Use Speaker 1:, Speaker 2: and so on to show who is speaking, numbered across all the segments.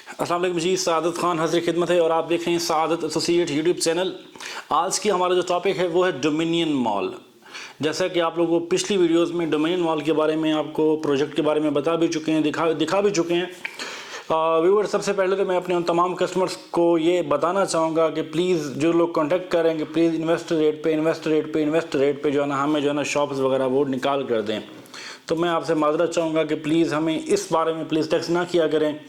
Speaker 1: अस्सलाम वालेकुम जी, सआदत खान हाज़िर खिदमत है और आप देख रहे हैं सआदत एसोसिएट यूट्यूब चैनल। आज की हमारा जो टॉपिक है वो है डोमिनियन मॉल। जैसा कि आप लोगों को पिछली वीडियोस में डोमिनियन मॉल के बारे में आपको प्रोजेक्ट के बारे में बता भी चुके हैं, दिखा भी चुके हैं। व्यूअर, सबसे पहले तो मैं अपने उन तमाम कस्टमर्स को ये बताना चाहूँगा कि प्लीज़ जो लोग कॉन्टैक्ट करेंगे प्लीज़ इन्वेस्ट रेट पे जो है ना हमें जो है ना शॉप्स वगैरह वो निकाल कर दें। तो मैं आपसे माजरत चाहूँगा कि प्लीज़ हमें इस बारे में प्लीज़ टेक्स्ट ना किया करें।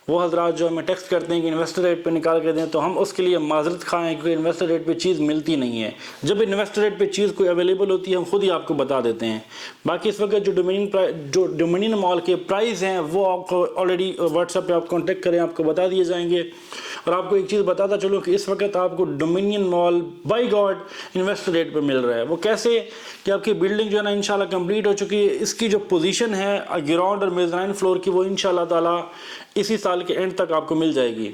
Speaker 1: वो हजरात जो हमें टेक्स्ट करते हैं कि इन्वेस्टर रेट पे निकाल के दें, तो हम उसके लिए माजरत खाएँ हैं क्योंकि इन्वेस्टर रेट पे चीज़ मिलती नहीं है। जब इन्वेस्टर रेट पे चीज़ कोई अवेलेबल होती है हम खुद ही आपको बता देते हैं। बाकी इस वक्त जो डोमिनियन मॉल के प्राइस हैं वो आपको ऑलरेडी व्हाट्सएप पे आप कॉन्टेक्ट करें, आपको बता दिए जाएंगे। और आपको एक चीज़ बताता चलो कि इस वक्त आपको Dominion mall by God investor rate पे मिल रहा है। वो कैसे कि आपकी बिल्डिंग जो है ना इंशाल्लाह कंप्लीट हो चुकी है। इसकी जो पोजीशन है ग्राउंड और मेज़ाइन फ्लोर की वो इंशाल्लाह ताला इसी साल के एंड तक आपको मिल जाएगी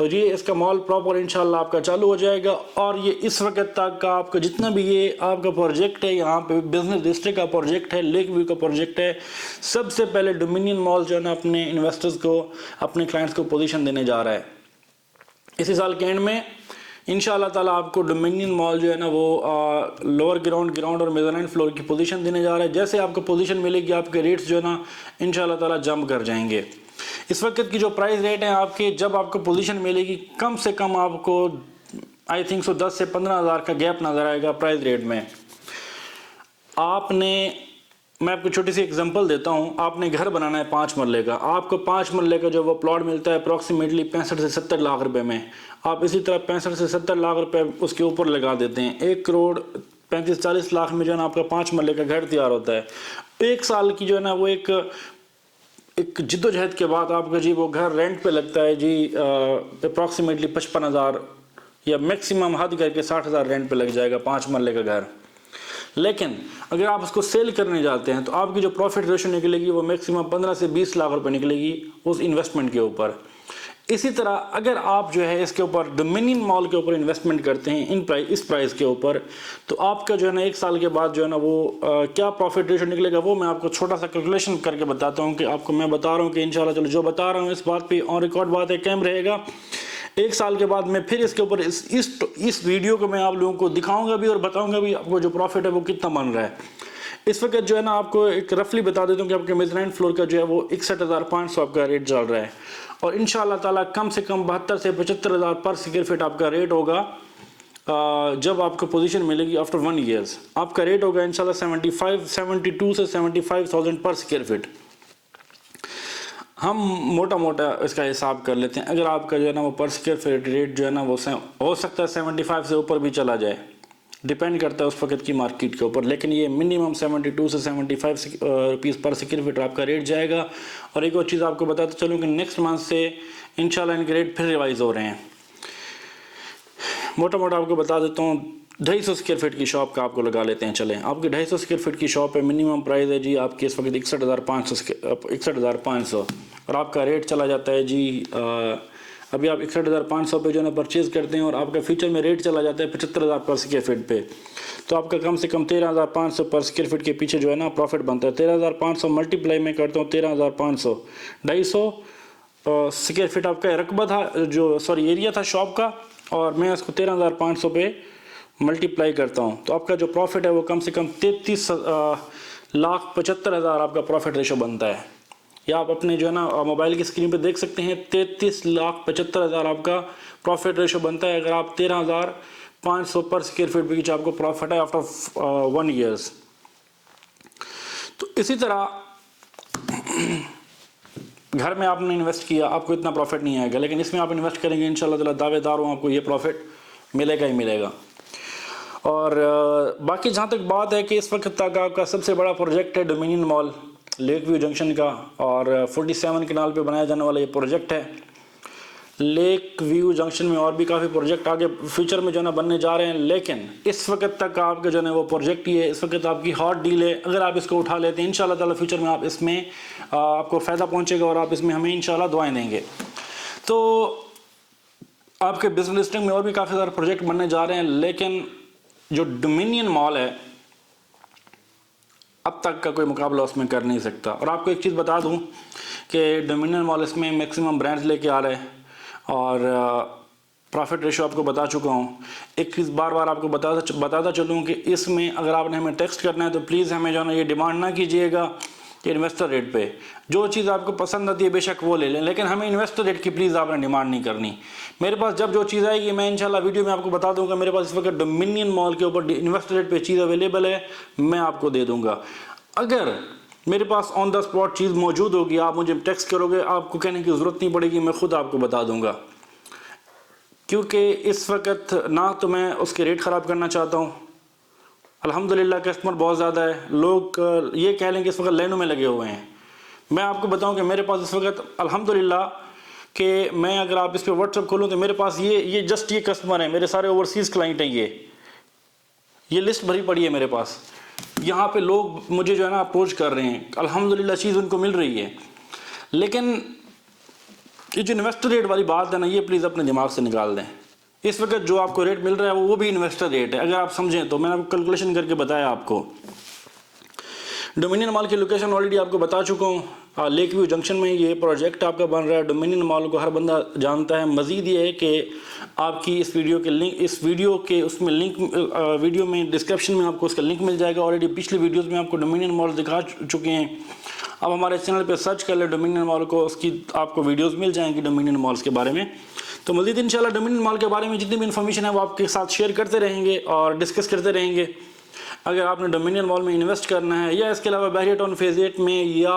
Speaker 1: और ये इसका मॉल प्रॉपर इंशाल्लाह आपका चालू हो जाएगा। और ये इस वक्त तक का आपका जितना भी ये आपका प्रोजेक्ट है, यहाँ पे बिजनेस डिस्ट्रिक्ट का प्रोजेक्ट है, लेक व्यू का प्रोजेक्ट है, सबसे पहले डोमिनियन मॉल जो है ना अपने इन्वेस्टर्स को, अपने क्लाइंट्स को पोजीशन देने जा रहा है। इसी साल के एंड में इंशाल्लाह ताला आपको डोमिनियन मॉल जो है ना वो लोअर ग्राउंड और मेज़ाइन फ्लोर की पोजीशन देने जा रहा है। जैसे आपको पोजीशन मिलेगी आपके रेट्स जो है ना इंशाल्लाह ताला जंप कर जाएंगे। इस वक्त की जो प्राइस रेट है आपके, जब आपको पोजीशन मिलेगी कम से कम आपको आई थिंक सो 10 से 15 हज़ार का गैप नज़र आएगा प्राइस रेट में। मैं आपको छोटी सी एग्जांपल देता हूँ। आपने घर बनाना है 5 मरले का, आपको 5 मरले का जो वो प्लॉट मिलता है अप्रॉक्सीमेटली 65 से 70 लाख रुपए में। आप इसी तरह 65 से 70 लाख रुपए उसके ऊपर लगा देते हैं, 1 करोड़ 35-40 लाख में जो है ना आपका 5 मरले का घर तैयार होता है। 1 साल की जो है ना वो एक जिद्दोजहद के बाद आपका जी वो घर रेंट पे लगता है जी अप्रॉक्सीमेटली 55,000 या मैक्सिमम हद करके 60,000 रेंट पे लग जाएगा 5 मरले का घर। लेकिन अगर आप उसको सेल करने जाते हैं तो आपकी जो प्रॉफिट रेशो निकलेगी वो मैक्सिमम 15 से 20 लाख रुपए निकलेगी उस इन्वेस्टमेंट के ऊपर। इसी तरह अगर आप जो है इसके ऊपर डोमिनियन मॉल के ऊपर इन्वेस्टमेंट करते हैं इस प्राइस के ऊपर, तो आपका जो है ना 1 साल के बाद जो है ना वो क्या प्रॉफिट रेशो निकलेगा वो मैं आपको छोटा सा कैलकुलेशन करके बताता हूँ। कि आपको मैं बता रहा हूँ कि इंशाल्लाह चलो जो बता रहा हूँ इस बात पे ऑन रिकॉर्ड बात है, कैम रहेगा। 1 साल के बाद मैं फिर इसके ऊपर इस वीडियो को मैं आप लोगों को दिखाऊंगा भी और बताऊंगा भी आपको जो प्रॉफिट है वो कितना बन रहा है। इस वक्त जो है ना आपको एक रफली बता देता हूँ कि आपके मेज़ाइन फ्लोर का जो है वो 61,500 आपका रेट चल रहा है और इंशाल्लाह ताला कम से कम 72 से 75,000 पर स्क्वायर फीट आपका रेट होगा। जब आपको पोजीशन मिलेगी आफ्टर 1 ईयर्स आपका रेट होगा इंशाल्लाह 72 से 75,000 पर स्क्वायर फीट। हम मोटा इसका हिसाब कर लेते हैं। अगर आपका जो है ना वो पर स्क्वायर फीट रेट जो है ना वो हो सकता है 75 से ऊपर भी चला जाए, डिपेंड करता है उस वक्त की मार्केट के ऊपर, लेकिन ये मिनिमम 72 से 75 रुपीज़ पर स्क्वायर फीट आपका रेट जाएगा। और एक और चीज़ आपको बताते चलूँ कि नेक्स्ट मंथ से इंशाल्लाह इनके रेट फिर रिवाइज हो रहे हैं। मोटा आपको बता देता हूँ, 250 स्क्वायर फीट की शॉप का आपको लगा लेते हैं। चलें, आपकी 250 स्क्वायर फीट की शॉप है, मिनिमम प्राइस है जी आपकी इस वक्त 61,500 और आपका रेट चला जाता है जी अभी आप 61,500 पे जो है ना परचेज़ करते हैं और आपका फ्यूचर में रेट चला जाता है 75,000 पर स्क्वायर फीट पे, तो आपका कम से कम 13,500 पर स्क्वायर फीट के पीछे जो है ना प्रॉफिट बनता है। 13,500 मल्टीप्लाई में करता हूँ 13,500, 250 स्क्वायर फीट आपका रकबा था एरिया था शॉप का और मैं इसको 13,500 पे मल्टीप्लाई करता हूँ तो आपका जो प्रॉफिट है वो कम से कम 33,75,000 आपका प्रॉफिट रेशो बनता है। या आप अपने जो है ना मोबाइल की स्क्रीन पे देख सकते हैं 33,75,000 आपका प्रॉफिट रेशो बनता है अगर आप 13,500 पर स्क्वायर फीट बीच आपको प्रॉफिट है आफ्टर 1 ईयर्स। तो इसी तरह घर में आपने इन्वेस्ट किया आपको इतना प्रॉफिट नहीं आएगा, लेकिन इसमें आप इन्वेस्ट करेंगे इंशाल्लाह ताला दावेदार हूँ आपको ये प्रॉफिट मिलेगा ही मिलेगा। और बाकी जहाँ तक बात है कि इस वक्त तक आपका सबसे बड़ा प्रोजेक्ट है dominion mall lake view junction का और 47 कनाल पे बनाया जाने वाला ये प्रोजेक्ट है। लेक व्यू जंक्शन में और भी काफ़ी प्रोजेक्ट आगे फ्यूचर में जो है ना बनने जा रहे हैं, लेकिन इस वक्त तक आपका जो है वो प्रोजेक्ट ही है। इस वक्त आपकी हॉट डील है, अगर आप इसको उठा लेते हैं इंशाल्लाह ताला फ्यूचर में आप इसमें आपको फ़ायदा पहुँचेगा और आप इसमें हमें इंशाल्लाह दुआएं देंगे। तो आपके बिजनेस डिस्ट्रिक्ट में और भी काफ़ी सारे प्रोजेक्ट बनने जा रहे हैं, लेकिन जो डोमिनियन मॉल है अब तक का कोई मुकाबला उसमें कर नहीं सकता। और आपको एक चीज़ बता दूं कि डोमिनियन मॉल इसमें मैक्सिमम ब्रांड्स लेके आ रहे हैं और प्रॉफिट रेशो आपको बता चुका हूँ। एक चीज़ बार बार आपको बताता चलूँ कि इसमें अगर आपने हमें टेक्स्ट करना है तो प्लीज़ हमें जो है ना ये डिमांड ना कीजिएगा कि इन्वेस्टर रेट पे जो चीज़ आपको पसंद आती है बेशक वो ले लें, लेकिन हमें इन्वेस्टर रेट की प्लीज़ आपने डिमांड नहीं करनी। मेरे पास जब जो चीज़ आएगी मैं इंशाल्लाह वीडियो में आपको बता दूंगा। मेरे पास इस वक्त डोमिनियन मॉल के ऊपर इन्वेस्टर रेट पे चीज़ अवेलेबल है, मैं आपको दे दूँगा। अगर मेरे पास ऑन द स्पॉट चीज़ मौजूद होगी, आप मुझे टेक्स्ट करोगे, आपको कहने की ज़रूरत नहीं पड़ेगी, मैं खुद आपको बता दूँगा। क्योंकि इस वक्त ना तो मैं उसके रेट ख़राब करना चाहता हूँ, अल्हम्दुलिल्लाह कस्टमर बहुत ज़्यादा है, लोग ये कह लें कि इस वक्त लाइनों में लगे हुए हैं। मैं आपको बताऊं कि मेरे पास इस वक्त अल्हम्दुलिल्लाह कि मैं अगर आप इस पर व्हाट्सअप खोलूं तो मेरे पास ये जस्ट ये कस्टमर हैं, मेरे सारे ओवरसीज़ क्लाइंट हैं। ये लिस्ट भरी पड़ी है मेरे पास। यहाँ पे लोग मुझे जो है ना अप्रोच कर रहे हैं, अल्हम्दुलिल्लाह चीज़ उनको मिल रही है। लेकिन ये जो इन्वेस्टर रेट वाली बात है ना, ये प्लीज़ अपने दिमाग से निकाल दें। इस वक्त जो आपको रेट मिल रहा है वो भी इन्वेस्टर रेट है। अगर आप समझें तो मैंने आपको कैलकुलेशन करके बताया आपको। डोमिनियन मॉल की लोकेशन ऑलरेडी आपको बता चुका हूँ, लेक व्यू जंक्शन में ये प्रोजेक्ट आपका बन रहा है। डोमिनियन मॉल को हर बंदा जानता है। मज़ीद ये है कि आपकी इस वीडियो के लिंक, इस वीडियो के उसमें लिंक, वीडियो में डिस्क्रिप्शन में आपको उसका लिंक मिल जाएगा। ऑलरेडी पिछली वीडियोज़ में आपको डोमिनियन मॉल दिखा चुके हैं। अब हमारे चैनल पर सर्च कर ले डोमिनियन मॉल को, उसकी आपको वीडियोज़ मिल जाएंगी डोमिनियन मॉल्स के बारे में। तो मज़ीद इंशाल्लाह डोमिनियन मॉल के बारे में जितनी भी इन्फॉर्मेशन है वो आपके साथ शेयर करते रहेंगे और डिस्कस करते रहेंगे। अगर आपने डोमिनियन मॉल में इन्वेस्ट करना है या इसके अलावा बहरिया टाउन फेज़ 8 में या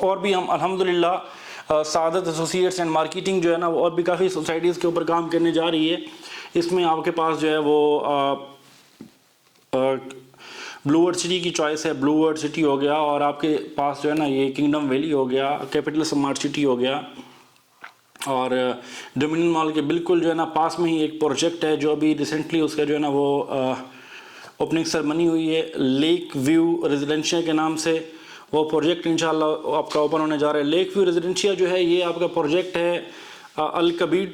Speaker 1: और भी, हम अल्हम्दुलिल्लाह सादत एसोसिएट्स एंड मार्केटिंग जो है ना वो और भी काफ़ी सोसाइटीज़ के ऊपर काम करने जा रही है। इसमें आपके पास जो है वो ब्लू वर्ड सिटी की चॉइस है, ब्लू वर्ड सिटी हो गया, और आपके पास जो है ना ये किंगडम वैली हो गया, कैपिटल स्मार्ट सिटी हो गया। और डोमिनियन मॉल के बिल्कुल जो है ना पास में ही एक प्रोजेक्ट है जो अभी रिसेंटली उसका जो है ना वो ओपनिंग सेरेमनी हुई है, लेक व्यू रेजिडेंशिया के नाम से। वो प्रोजेक्ट इंशाल्लाह आपका ओपन होने जा रहा है। लेक व्यू रेजिडेंशिया जो है ये आपका प्रोजेक्ट है अल कबीर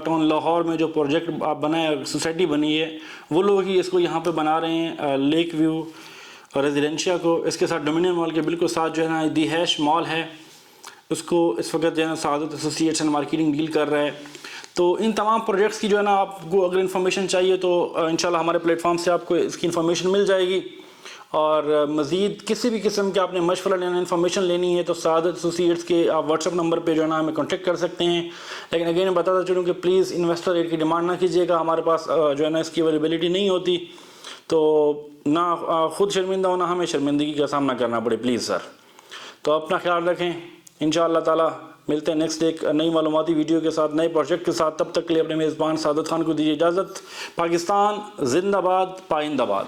Speaker 1: टाउन लाहौर में जो प्रोजेक्ट बना है, सोसाइटी बनी है, वो लोग ही इसको यहाँ पे बना रहे हैं लेक व्यू रेजिडेंशिया को। इसके साथ डोमिनियन मॉल के बिल्कुल साथ जो है ना दी हैश मॉल है, उसको इस वक्त जो है ना सादत एसोसिएट्स एंड मार्केटिंग डील कर रहा है। तो इन तमाम प्रोजेक्ट्स की जो है ना आपको अगर इन्फॉर्मेशन चाहिए तो इंशाल्लाह हमारे प्लेटफॉर्म से आपको इसकी इन्फॉर्मेशन मिल जाएगी। और मज़ीद किसी भी किस्म के आपने मशवरा लेना, इन्फॉर्मेशन लेनी है तो सादत एसोसिएट्स के आप व्हाट्सअप नंबर पे जो है ना हमें कॉन्टेक्ट कर सकते हैं। लेकिन अगेन बताता चलूँ कि प्लीज़ इन्वेस्टर रेट की डिमांड ना कीजिएगा, हमारे पास जो है ना इसकी अवेलेबिलिटी नहीं होती, तो ना ख़ुद शर्मिंदा हो ना हमें शर्मिंदगी का सामना करना पड़े प्लीज़ सर। तो अपना ख्याल रखें, इंशाअल्लाह ताला मिलते हैं नेक्स्ट एक नई मालूमाती वीडियो के साथ, नए प्रोजेक्ट के साथ। तब तक के लिए अपने मेज़बान सादत खान को दीजिए इजाज़त। पाकिस्तान जिंदाबाद, पाइंदाबाद।